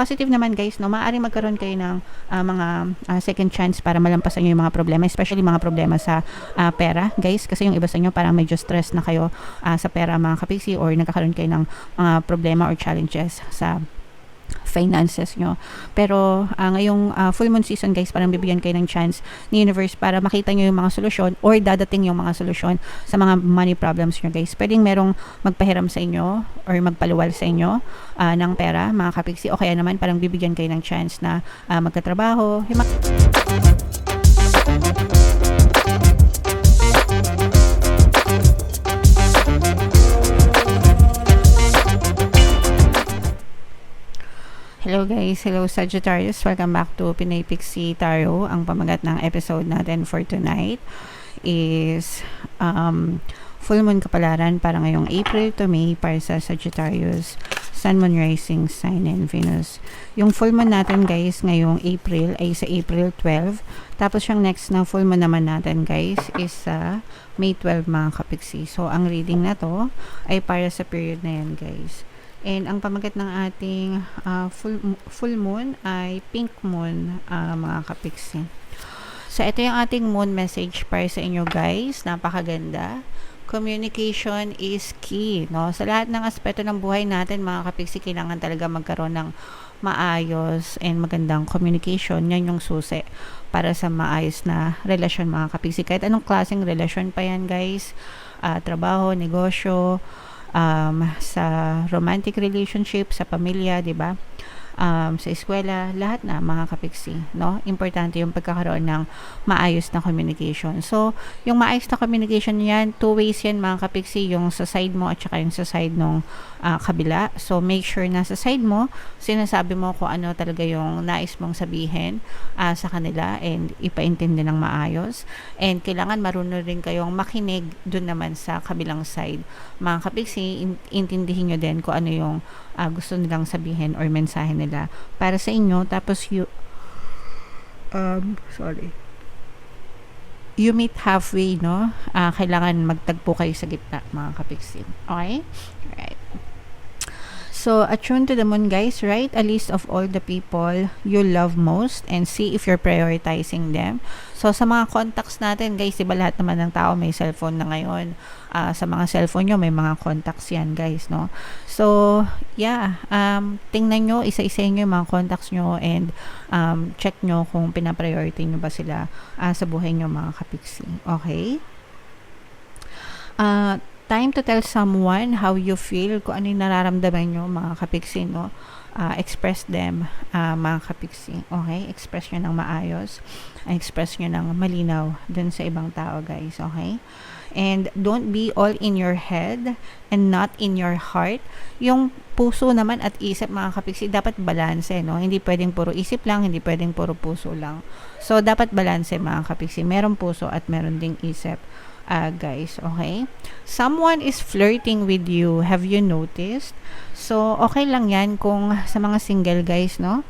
Positive naman guys, no, maaaring magkaroon kayo ng mga second chance para malampasan nyo yung mga problema, especially mga problema sa pera guys, kasi yung iba sa inyo parang medyo stress na kayo sa pera mga kapiksi, or nagkakaroon kayo ng mga problema or challenges sa finances nyo. Pero ngayong full moon season guys, parang bibigyan kayo ng chance ni universe para makita nyo yung mga solusyon, or dadating yung mga solusyon sa mga money problems nyo guys. Pwedeng merong magpahiram sa inyo or magpaluwal sa inyo ng pera mga kapiksi, o kaya naman parang bibigyan kayo ng chance na magkatrabaho. Hello guys, hello Sagittarius, welcome back to Pinay Pixie Tarot. Ang pamagat ng episode natin for tonight is full moon kapalaran para ngayong April to May para sa Sagittarius, Sun, Moon, Rising, Sign, and Venus. Yung full moon natin guys ngayong April ay sa April 12, tapos yung next na full moon naman natin guys is sa May 12 mga kapiksi. So ang reading na to ay para sa period na yan guys. And ang pamagat ng ating full moon ay pink moon mga kapiksi. So ito yung ating moon message para sa inyo guys. Napakaganda. Communication is key, no? Sa lahat ng aspeto ng buhay natin mga kapiksi, kailangan talaga magkaroon ng maayos and magandang communication. Yan yung susi para sa maayos na relasyon mga kapiksi. Kahit anong klaseng relasyon pa yan guys. Trabaho, negosyo, sa romantic relationship, sa pamilya, 'di ba? Sa eskwela, lahat na mga kapiksi, no? Importante yung pagkakaroon ng maayos na communication. So, yung maayos na communication yan, two ways yan mga kapiksi, yung sa side mo at saka yung sa side ng kabila. So, make sure na sa side mo, sinasabi mo kung ano talaga yung nais mong sabihin sa kanila and ipaintindi ng maayos. And kailangan marunong rin kayong makinig dun naman sa kabilang side. Mga kapiksi, intindihin nyo din kung ano yung gusto nilang sabihin or mensahe nila para sa inyo, tapos you meet halfway, no? Kailangan magtagpo kayo sa gitna mga kapiksi. Okay? Alright. So, attune to the moon guys, write a list of all the people you love most and see if you're prioritizing them. So, sa mga contacts natin guys, diba lahat naman ng tao may cellphone na ngayon. Sa mga cellphone nyo, may mga contacts yan guys, no? So, yeah, tingnan nyo, isa-isa nyo yung mga contacts nyo and check nyo kung pinapriority nyo ba sila sa buhay nyo mga kapiksi. Okay? Time to tell someone how you feel, kung ano yung nararamdaman nyo mga kapiksi, no? Express them mga kapiksi. Okay? Express nyo ng maayos. Express nyo ng malinaw dun sa ibang tao guys. Okay? And don't be all in your head and not in your heart. Yung puso naman at isip mga kapiksi, dapat balance, no? Hindi pwedeng puro isip lang, hindi pwedeng puro puso lang. So, dapat balance mga kapiksi. Meron puso at meron ding isip. Guys, okay? Someone is flirting with you. Have you noticed? So, okay lang yan kung sa mga single guys, no?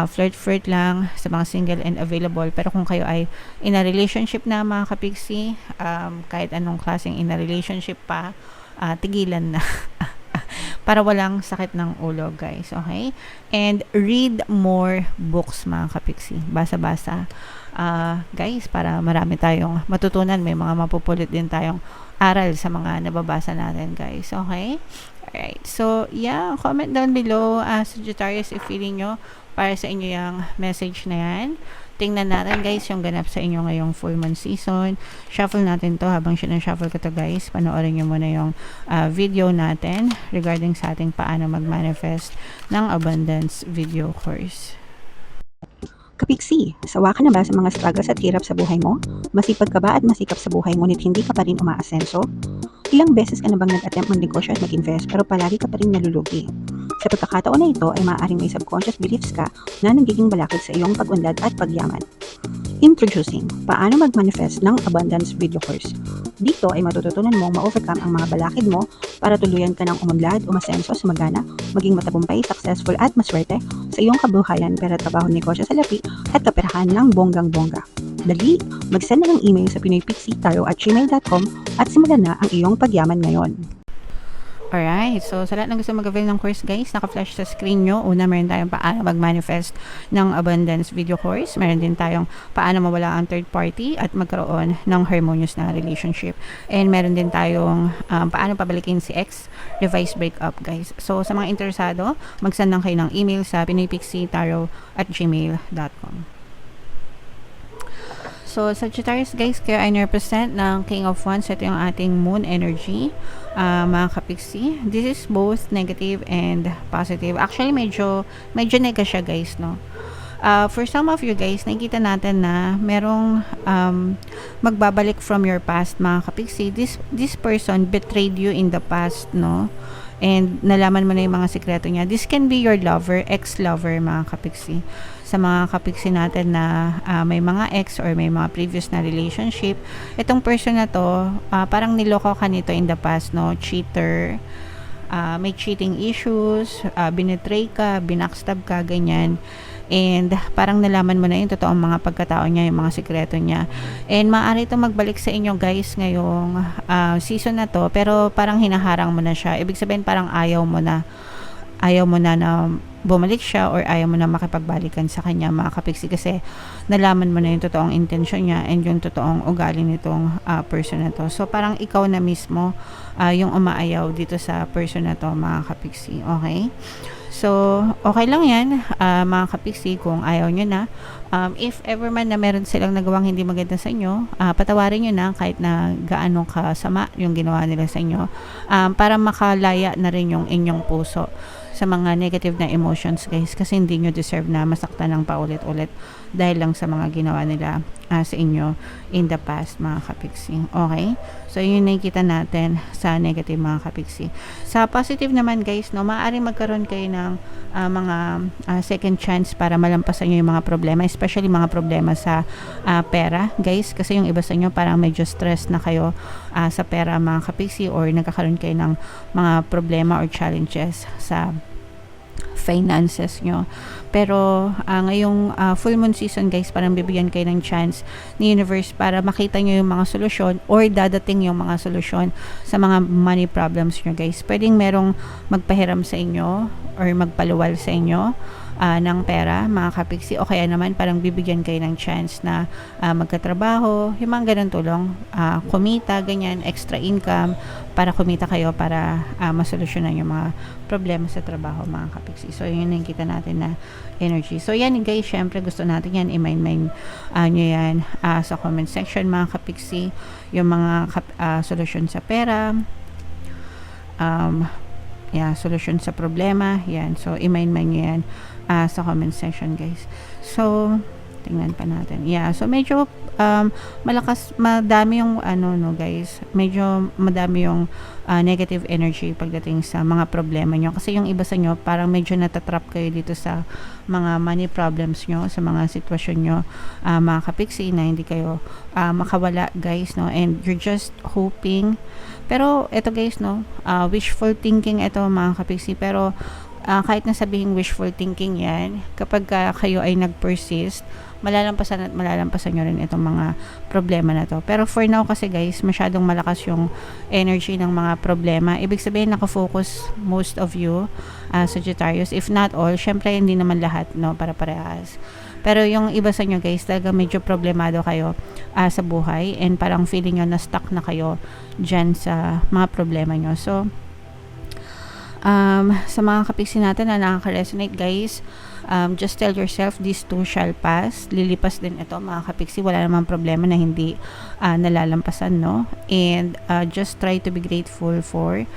Flirt lang sa mga single and available. Pero kung kayo ay in a relationship na mga kapiksi, kahit anong klaseng in a relationship pa, tigilan na. Para walang sakit ng ulo guys, okay? And read more books mga kapiksi. Basa-basa. Guys, para marami tayong matutunan, may mga mapupulot din tayong aral sa mga nababasa natin guys, okay? Alright, so yeah, comment down below Sagittarius if feeling nyo para sa inyo yung message na yan. Tingnan natin guys yung ganap sa inyo ngayong full moon season. Shuffle natin to. Habang sinashuffle ko to guys, panoorin nyo muna yung video natin regarding sa ating paano mag-manifest ng abundance video course. Kapiksi, sawa ka na ba sa mga struggles at hirap sa buhay mo? Masipag ka ba at masikap sa buhay ngunit hindi ka pa rin umaasenso? Ilang beses ka na bang nag-attempt mag-negosyo at mag-invest pero palagi ka pa rin nalulugi? Sa pagkakataon na ito ay maaaring may subconscious beliefs ka na nagiging balakid sa iyong pag-unlad at pagyaman. Introducing, paano mag-manifest ng abundance video course. Dito ay matututunan mong ma-overcome ang mga balakid mo para tuluyan ka ng umunlad, umasenso, sumagana, maging matagumpay, successful at maswerte sa iyong kabuhayan, pera, trabaho, negosyo, salapi at kaperahan ng bonggang-bongga. Dali, mag-send na ng email sa pinoypixie@gmail.com at simulan na ang iyong pagyaman ngayon. Alright, so sa lahat ng gusto mag-avail ng course guys, naka-flash sa screen nyo. Una, meron tayong paano mag-manifest ng abundance video course. Meron din tayong paano mawala ang third party at magkaroon ng harmonious na relationship. And meron din tayong paano pabalikin si ex, revise breakup guys. So sa mga interesado, mag-send lang kayo ng email sa pinoypixie.tarot@gmail.com. So, Sagittarius guys, kayo ay represent ng King of Wands. Ito yung ating moon energy, mga kapiksi. This is both negative and positive. Actually, medyo nega siya guys, no? For some of you guys, nakikita natin na merong magbabalik from your past, mga kapiksi. This person betrayed you in the past, no? And nalaman mo na yung mga sikreto niya. This can be your lover, ex-lover, mga kapiksi. Sa mga kapiksi natin na may mga ex or may mga previous na relationship, itong person na to, parang niloko ka nito in the past, no? Cheater, may cheating issues, binetray ka, binackstab ka, ganyan. And parang nalaman mo na yung totoong mga pagkatao niya, yung mga sikreto niya. And maaari ito magbalik sa inyo guys ngayong season na to, pero parang hinaharang mo na siya. Ibig sabihin parang ayaw mo na na bumalik siya or ayaw mo na makipagbalikan sa kanya, mga kapiksi, kasi nalaman mo na yung totoong intention niya and yung totoong ugali nitong person na to. So parang ikaw na mismo yung umaayaw dito sa person na to, mga kapiksi. Okay? So, okay lang yan, mga kapiksi, kung ayaw nyo na. If ever man na meron silang nagawang hindi maganda sa inyo, patawarin nyo na kahit na gaano kasama yung ginawa nila sa inyo, para makalaya na rin yung inyong puso sa mga negative na emotions guys, kasi hindi nyo deserve na masaktan ng paulit-ulit dahil lang sa mga ginawa nila sa inyo in the past, mga kapiksi. Okay? So, yun nakikita natin sa negative, mga kapiksi. Sa positive naman guys, no, maaaring magkaroon kayo ng mga second chance para malampasan nyo yung mga problema, especially mga problema sa pera guys, kasi yung iba sa inyo parang medyo stress na kayo sa pera, mga kapiksi, or nagkakaroon kayo ng mga problema or challenges sa finances nyo. Pero ngayong full moon season guys, parang bibigyan kayo ng chance ni universe para makita nyo yung mga solusyon or dadating yung mga solusyon sa mga money problems nyo guys. Pwedeng merong magpahiram sa inyo or magpaluwal sa inyo ng pera, mga kapiksi, o kaya naman parang bibigyan kayo ng chance na magkatrabaho, yung mga ganun tulong, kumita, ganyan, extra income para kumita kayo para masolusyonan yung mga problema sa trabaho, mga kapiksi. So yun yung kita natin na energy. So yan guys, syempre gusto natin yan, i-mind nyo yan sa comment section, mga kapiksi, yung mga solusyon sa pera, solusyon sa problema, yan. So i-mind nyo yan sa comment section guys. So tingnan pa natin. So medyo madami yung guys. Medyo madami yung negative energy pagdating sa mga problema nyo. Kasi yung iba sa nyo, parang medyo natatrap kayo dito sa mga money problems nyo, sa mga sitwasyon nyo, mga kapiksi, na hindi kayo makawala guys, no? And you're just hoping. Pero eto guys, no, wishful thinking ito, mga kapiksi. Pero kahit na sabihin wishful thinking yan, kapag kayo ay nag-persist, malalampasan nyo rin itong mga problema na to. Pero for now kasi guys, masyadong malakas yung energy ng mga problema. Ibig sabihin, nakafocus most of you, Sagittarius, if not all. Syempre, hindi naman lahat, no, para parehas. Pero yung iba sa nyo guys, talaga medyo problemado kayo sa buhay, and parang feeling nyo na stuck na kayo dyan sa mga problema nyo. So, sa mga kapiksi natin na nakaka-resonate guys, just tell yourself this too shall pass. Lilipas din ito, mga kapiksi. Wala namang problema na hindi nalalampasan, no? And just try to be grateful for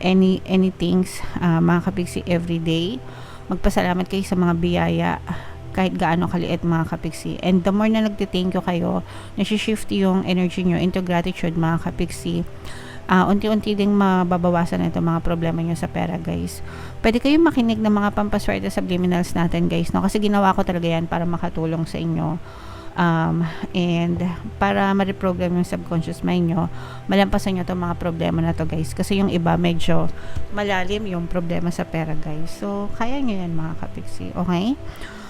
any things, mga kapiksi, every day. Magpasalamat kayo sa mga biyaya kahit gaano kaliit, mga kapiksi. And the more na nagtithank you kayo, nasi-shift yung energy nyo into gratitude, mga kapiksi. Unti-unti ding mababawasan ito mga problema nyo sa pera guys. Pwede kayong makinig ng mga pampaswerte subliminals natin guys, no? Kasi ginawa ko talaga yan para makatulong sa inyo, and para ma-reprogram yung subconscious mind nyo, malampasan nyo itong mga problema na to guys. Kasi yung iba medyo malalim yung problema sa pera guys. So kaya nyo yan, mga kapiksi. Okay?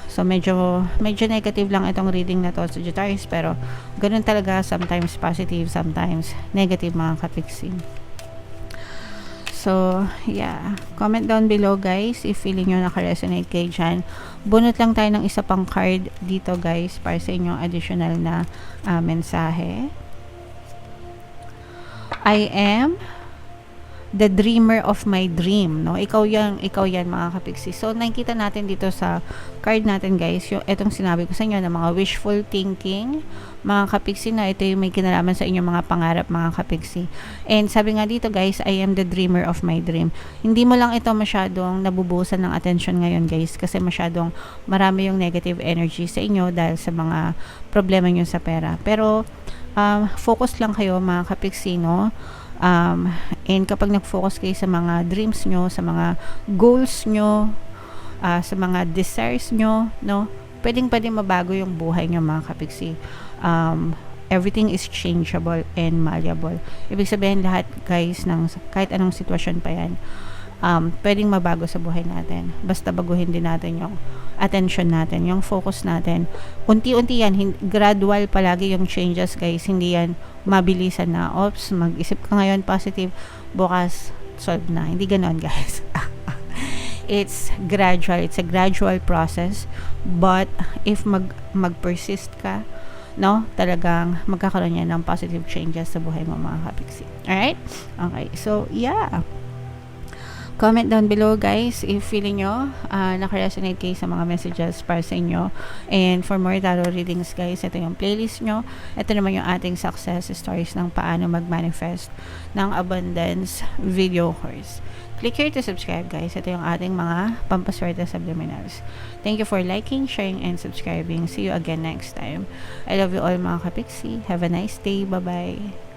So medyo negative lang itong reading na to, Sagittarius, pero ganun talaga, sometimes positive, sometimes negative, mga kapiksi. So So, yeah. Comment down below, guys, if feeling nyo naka-resonate kayo dyan. Bunot lang tayo ng isa pang card dito, guys, para sa inyong additional na mensahe. I am the dreamer of my dream, no? Ikaw yan mga kapiksi. So, nakikita natin dito sa card natin, guys, yung etong sinabi ko sa inyo na mga wishful thinking, mga kapiksi, na ito yung may kinalaman sa inyong mga pangarap, mga kapiksi. And sabi nga dito, guys, I am the dreamer of my dream. Hindi mo lang ito masyadong nabubusan ng attention ngayon, guys, kasi masyadong marami yung negative energy sa inyo dahil sa mga problema nyo sa pera. Pero, focus lang kayo, mga kapiksi, no? And kapag nag-focus kayo sa mga dreams nyo, sa mga goals nyo, sa mga desires nyo, no, pwedeng mabago yung buhay nyo, mga kapiksi. Everything is changeable and malleable. Ibig sabihin lahat, guys, ng kahit anong sitwasyon pa yan, pwedeng mabago sa buhay natin. Basta baguhin din natin yung attention natin, yung focus natin. Unti-unti yan, gradual palagi yung changes, guys. Hindi yan mabilisan na, oops, mag-isip ka ngayon positive, bukas solve na. Hindi ganoon, guys. It's gradual. It's a gradual process. But if mag-persist ka, no, talagang magkakaroon yan ng positive changes sa buhay mo, mga kapiksi. Alright? Okay. So, yeah. Comment down below, guys, if feeling nyo naka-resonate kayo sa mga messages para sa inyo. And for more tarot readings, guys, ito yung playlist nyo. Ito naman yung ating success stories ng paano mag-manifest ng abundance video course. Click here to subscribe, guys. Ito yung ating mga pampaswerte subliminals. Thank you for liking, sharing, and subscribing. See you again next time. I love you all, mga kapiksi. Have a nice day. Bye-bye.